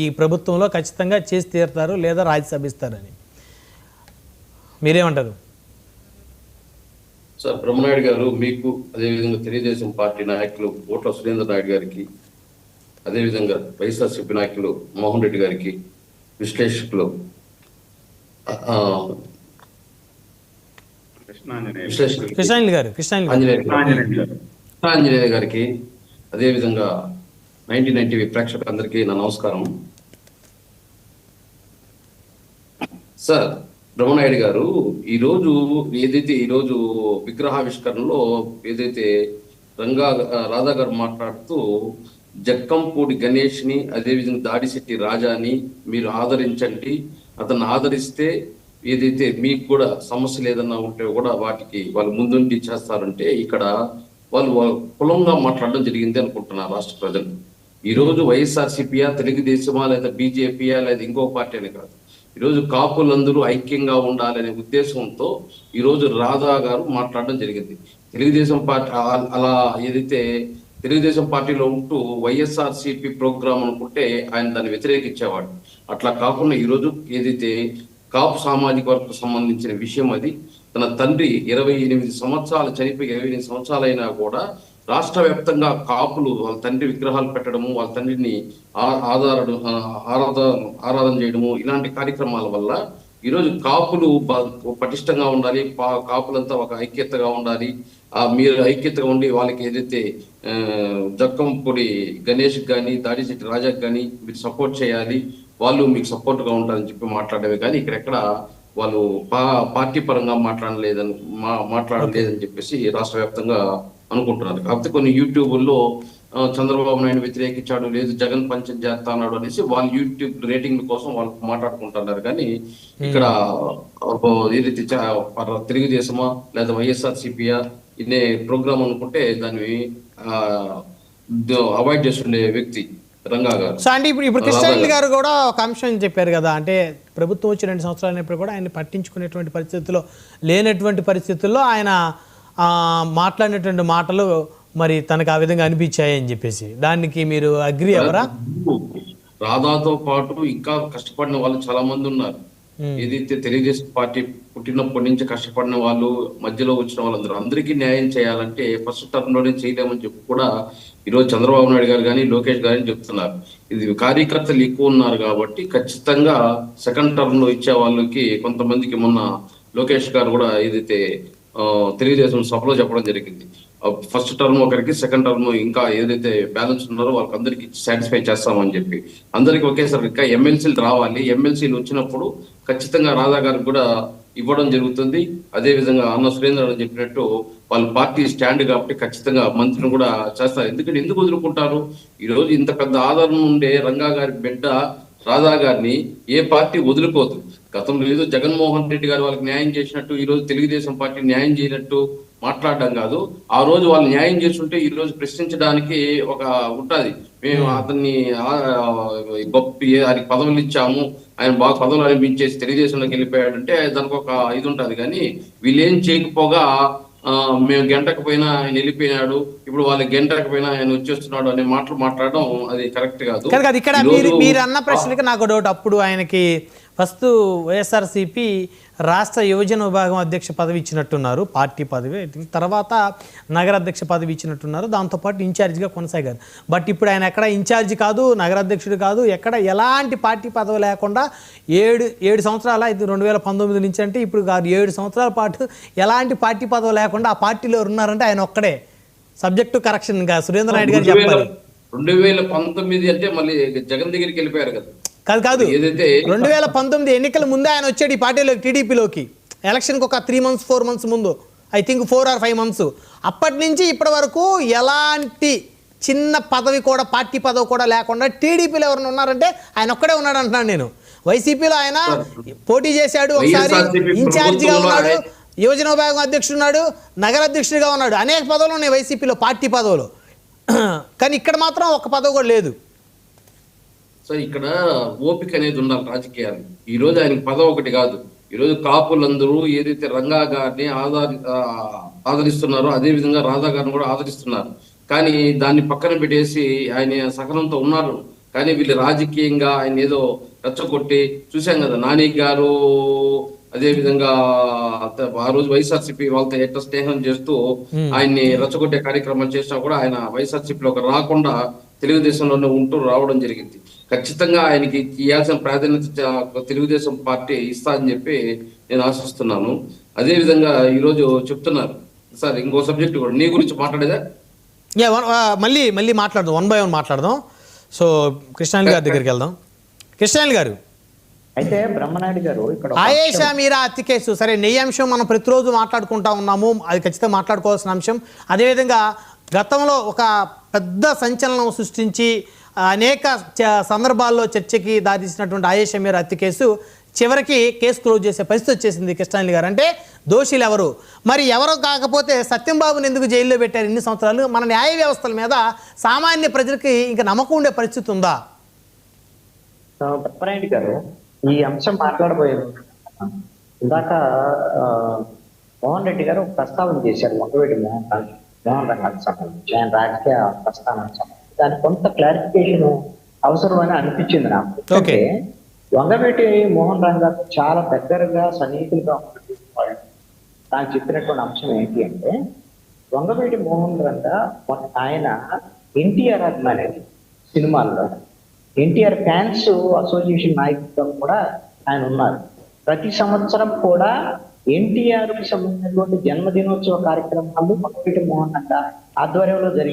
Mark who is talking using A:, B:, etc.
A: ఈ ప్రభుత్వంలో ఖచ్చితంగా చేసి తీరుతారు లేదా రాజ్యసభ ఇస్తారని. మీరేమంటారు
B: సార్? బ్రహ్మనాయుడు గారు మీకు, అదేవిధంగా తెలుగుదేశం పార్టీ నాయకులు కోట్ల సురేంద్ర నాయుడు గారికి, అదేవిధంగా వైఎస్ఆర్సీపీ నాయకులు మోహన్ రెడ్డి గారికి, విశ్లేషకులు ఆంజనేయ గారికి, అదేవిధంగా 99 టీవీ ప్రేక్షకులందరికీ నా నమస్కారం. సార్, బ్రహ్మనాయుడు గారు ఈరోజు విగ్రహావిష్కరణలో ఏదైతే రాధా గారు మాట్లాడుతూ జక్కంపూడి గణేష్ ని, అదేవిధంగా దాడిశెట్టి రాజాని మీరు ఆదరించండి, అతన్ని ఆదరిస్తే ఏదైతే మీకు కూడా సమస్యలు ఏదన్నా ఉంటే కూడా వాటికి వాళ్ళు ముందుండి చేస్తారంటే, ఇక్కడ వాళ్ళు కులంగా మాట్లాడడం జరిగింది అనుకుంటున్నారు రాష్ట్ర ప్రజలు. ఈరోజు వైఎస్ఆర్సీపీయా, తెలుగుదేశమా, లేదా బీజేపీయా, లేదా ఇంకో పార్టీ అని కాదు, ఈరోజు కాపులందరూ ఐక్యంగా ఉండాలనే ఉద్దేశంతో ఈరోజు రాధా గారు మాట్లాడడం జరిగింది. తెలుగుదేశం పార్టీ అలా ఏదైతే తెలుగుదేశం పార్టీలో ఉంటూ వైఎస్ఆర్సీపీ ప్రోగ్రామ్ అనుకుంటే ఆయన దాన్ని వ్యతిరేకించేవాడు. అట్లా కాకుండా ఈరోజు ఏదైతే కాపు సామాజిక వర్గకు సంబంధించిన విషయం, అది తన తండ్రి 28 సంవత్సరాలు చనిపోయి 28 సంవత్సరాలైనా కూడా రాష్ట్ర వ్యాప్తంగా కాపులు వాళ్ళ తండ్రి విగ్రహాలు పెట్టడము, వాళ్ళ తండ్రిని ఆరాధన చేయడము, ఇలాంటి కార్యక్రమాల వల్ల ఈరోజు కాపులు పటిష్టంగా ఉండాలి, కాపులంతా ఒక ఐక్యతగా ఉండాలి, మీరు ఐక్యతగా ఉండి వాళ్ళకి ఏదైతే జక్కంపూడి గణేష్ కానీ, దాడిశెట్టి రాజాకి కానీ మీరు సపోర్ట్ చేయాలి, వాళ్ళు మీకు సపోర్ట్ గా ఉంటారని చెప్పి మాట్లాడేవి. కానీ ఇక్కడెక్కడ వాళ్ళు పార్టీ పరంగా మాట్లాడలేదని చెప్పేసి రాష్ట్ర వ్యాప్తంగా అనుకుంటున్నారు. కాకపోతే కొన్ని యూట్యూబుల్లో చంద్రబాబు నాయుడు వ్యతిరేకించాడు, లేదు జగన్ పంచం చేస్తా అన్నాడు అనేసి వాళ్ళు యూట్యూబ్ రేటింగ్ కోసం వాళ్ళు మాట్లాడుకుంటున్నారు. కానీ ఇక్కడ ఏదైతే తెలుగుదేశమా లేదా వైఎస్ఆర్సీపీయా ఇదే ప్రోగ్రామ్ అనుకుంటే దాన్ని అవాయిడ్ చేస్తుండే వ్యక్తి రంగా గారు.
A: సో అంటే ఇప్పుడు కృష్ణారెడ్డి గారు కూడా ఒక అంశం చెప్పారు కదా, అంటే ప్రభుత్వం వచ్చి 2 సంవత్సరాలు అయినప్పుడు కూడా ఆయన పట్టించుకునేటువంటి పరిస్థితుల్లో లేనటువంటి పరిస్థితుల్లో ఆయన మాట్లాడినటువంటి మాటలు మరి తనకు ఆ విధంగా అనిపించాయని చెప్పేసి, దానికి మీరు అగ్రి ఎవరా?
B: రాధాతో పాటు ఇంకా కష్టపడిన వాళ్ళు చాలా మంది ఉన్నారు. ఏదైతే తెలుగుదేశం పార్టీ పుట్టినప్పటి నుంచి కష్టపడిన వాళ్ళు, మధ్యలో వచ్చిన వాళ్ళందరూ, అందరికీ న్యాయం చేయాలంటే ఫస్ట్ టర్మ్ లోనే చేయలేమని చెప్పి కూడా ఈరోజు చంద్రబాబు నాయుడు గారు కానీ, లోకేష్ గారు చెప్తున్నారు. ఇది కార్యకర్తలు ఎక్కువ ఉన్నారు కాబట్టి ఖచ్చితంగా సెకండ్ టర్మ్ లో ఇచ్చే వాళ్ళకి కొంతమందికి మొన్న లోకేష్ గారు కూడా ఏదైతే తెలుగుదేశం సభలో చెప్పడం జరిగింది, ఫస్ట్ టర్మ్ ఒకరికి, సెకండ్ టర్మ్ ఇంకా ఏదైతే బ్యాలెన్స్ ఉన్నారో వాళ్ళకి అందరికి సాటిస్ఫై చేస్తామని చెప్పి అందరికి ఒకేసారి ఇంకా ఎమ్మెల్సీలు రావాలి. ఎమ్మెల్సీలు వచ్చినప్పుడు ఖచ్చితంగా రాధా గారికి కూడా ఇవ్వడం జరుగుతుంది. అదే విధంగా అన్న సురేంద్ర అని చెప్పినట్టు వాళ్ళ పార్టీ స్టాండ్ కాబట్టి ఖచ్చితంగా మంత్రిని కూడా చేస్తారు. ఎందుకంటే ఎందుకు వదులుకుంటారు? ఈ రోజు ఇంత పెద్ద ఆదరణ ఉండే రంగా గారి బిడ్డ రాధా గారిని ఏ పార్టీ వదులుకోదు. గతంలో ఏదో జగన్మోహన్ రెడ్డి గారు వాళ్ళకి న్యాయం చేసినట్టు ఈ రోజు తెలుగుదేశం పార్టీ న్యాయం చేయనట్టు మాట్లాడడం కాదు. ఆ రోజు వాళ్ళు న్యాయం చేస్తుంటే ఈ రోజు ప్రశ్నించడానికి ఒక ఉంటది. మేము అతన్ని ఆయనకి పదవులు ఇచ్చాము, ఆయన బాగా పదవులు అనిపించేసి తెలుగుదేశంలోకి వెళ్ళిపోయాడంటే దానికి ఒక ఇది ఉంటది. కానీ వీళ్ళేం చేయకపోగా మేము గంటకు పోయినా ఆయన వెళ్ళిపోయినాడు, ఇప్పుడు వాళ్ళకి గంటకు పోయినా ఆయన వచ్చేస్తున్నాడు అనే మాటలు మాట్లాడడం అది కరెక్ట్ కాదు.
A: ఇక్కడ మీరు అన్న ప్రశ్నకి నాకు డౌట్. అప్పుడు ఆయనకి ఫస్ట్ వైఎస్ఆర్సీపీ రాష్ట్ర యువజన విభాగం అధ్యక్ష పదవి ఇచ్చినట్టున్నారు, పార్టీ పదవి. తర్వాత నగర అధ్యక్ష పదవి ఇచ్చినట్టున్నారు, దాంతోపాటు ఇన్ఛార్జిగా కొనసాగారు. బట్ ఇప్పుడు ఆయన ఎక్కడ ఇన్ఛార్జి కాదు, నగర అధ్యక్షుడు కాదు, ఎక్కడ ఎలాంటి పార్టీ పదవి లేకుండా 7 సంవత్సరాల 2019 నుంచి అంటే ఇప్పుడు 7 సంవత్సరాల పాటు ఎలాంటి పార్టీ పదవి లేకుండా ఆ పార్టీలో ఉన్నారంటే ఆయన ఒక్కడే. సబ్జెక్టు కరెక్షన్ గా సురేంద్ర నాయుడు గారు చెప్పాలి.
B: 2019 అంటే మళ్ళీ జగన్ దగ్గరికి వెళ్ళిపోయారు కదా.
A: కాదు 2019 ఎన్నికల ముందే ఆయన వచ్చాడు ఈ పార్టీలోకి, టీడీపీలోకి. ఎలక్షన్కి ఒక 3 months 4 months ముందు, ఐ థింక్ 4 or 5 months. అప్పటి నుంచి ఇప్పటి వరకు ఎలాంటి చిన్న పదవి కూడా, పార్టీ పదవి కూడా లేకుండా టీడీపీలో ఎవరైనా ఉన్నారంటే ఆయన ఒక్కడే ఉన్నాడు అంటున్నాను నేను. వైసీపీలో ఆయన పోటీ చేశాడు, ఒకసారి ఇన్ఛార్జిగా ఉన్నాడు, యువజన విభాగం అధ్యక్షుడు ఉన్నాడు, నగర అధ్యక్షుడిగా ఉన్నాడు, అనేక పదవులు ఉన్నాయి వైసీపీలో, పార్టీ పదవులు. కానీ ఇక్కడ మాత్రం ఒక పదవి కూడా లేదు.
B: సో ఇక్కడ ఓపిక అనేది ఉండాలి రాజకీయాలు. ఈ రోజు ఆయనకి పదవి ఒకటి కాదు. ఈరోజు కాపులందరూ ఏదైతే రంగా గారిని ఆదరిస్తున్నారో అదే విధంగా రాధా గారిని కూడా ఆదరిస్తున్నారు. కానీ దాన్ని పక్కన పెట్టేసి ఆయన సహనంతో ఉన్నారు. కానీ వీళ్ళు రాజకీయంగా ఆయన ఏదో రెచ్చగొట్టి చూసాం కదా. నాని గారు అదే విధంగా ఆ రోజు వైఎస్ఆర్సీపీ వాళ్ళతో ఎట్లా స్నేహం చేస్తూ ఆయన్ని రెచ్చగొట్టే కార్యక్రమాలు చేసినా కూడా ఆయన వైఎస్ఆర్సీపీలోకి రాకుండా తెలుగుదేశంలోనే ఉంటూ రావడం జరిగింది. ఖచ్చితంగా ఆయనకి ఇవ్వాల్సిన ప్రాధాన్యత తెలుగుదేశం పార్టీ ఇస్తా అని చెప్పి నేను ఆశిస్తున్నాను. అదే విధంగా ఈరోజు చెప్తున్నారు సార్, ఇంకో సబ్జెక్ట్ కూడా నీ గురించి మాట్లాడేదా?
A: మళ్ళీ మళ్ళీ మాట్లాడదాం, 1 by 1 మాట్లాడదాం. సో కృష్ణాయన్ గారి దగ్గరికి వెళ్దాం. కృష్ణాయన్ గారు,
C: అయితే బ్రహ్మనాయుడు గారు ఇక్కడ
A: ఆయేషా మీరా హత్య కేసు, సరే నెయ్యి అంశం మనం ప్రతిరోజు మాట్లాడుకుంటా ఉన్నాము, అది ఖచ్చితంగా మాట్లాడుకోవాల్సిన అంశం. అదేవిధంగా గతంలో ఒక పెద్ద సంచలనం సృష్టించి అనేక సందర్భాల్లో చర్చకి దారితీసినటువంటి ఆయేషా మీరా హత్య కేసు చివరికి కేసు క్లోజ్ చేసే పరిస్థితి వచ్చేసింది. కృష్ణాయన్ గారు, అంటే దోషులు ఎవరు, మరి ఎవరో కాకపోతే సత్యంబాబుని ఎందుకు జైల్లో పెట్టారు ఇన్ని సంవత్సరాలు? మన న్యాయ వ్యవస్థల మీద సామాన్య ప్రజలకి ఇంకా నమ్మకం ఉండే పరిస్థితి ఉందా?
C: బ్రహ్మనాయుడు గారు, ఈ అంశం మాట్లాడబోయేది ఇందాక మోహన్ రెడ్డి గారు ఒక ప్రస్తావన చేశారు, వంగవీటి మోహన్ రంగానికి సంబంధించి ఆయన రాజకీయ ప్రస్థానానికి సంబంధించి. దానికి కొంత క్లారిఫికేషన్ అవసరం అని అనిపించింది నాకు. ఎందుకంటే వంగవీటి మోహన్ రంగాకు చాలా దగ్గరగా సన్నిహితులుగా ఉన్నటువంటి వాళ్ళు తాను చెప్పినటువంటి అంశం ఏంటి అంటే, వంగవీటి మోహన్ రంగా ఆయన ఎన్టీఆర్ అభిమాని, సినిమాల్లో ఎన్టీఆర్ ఫ్యాన్స్ అసోసియేషన్ నాయకుడిగా కూడా ఆయన ఉన్నారు. ప్రతి సంవత్సరం కూడా ఎన్టీఆర్ కి సంబంధించినటువంటి జన్మదినోత్సవ కార్యక్రమాలు వంగవీటి మోహన్ రంగా ఆధ్వర్యంలో జరిగాయి.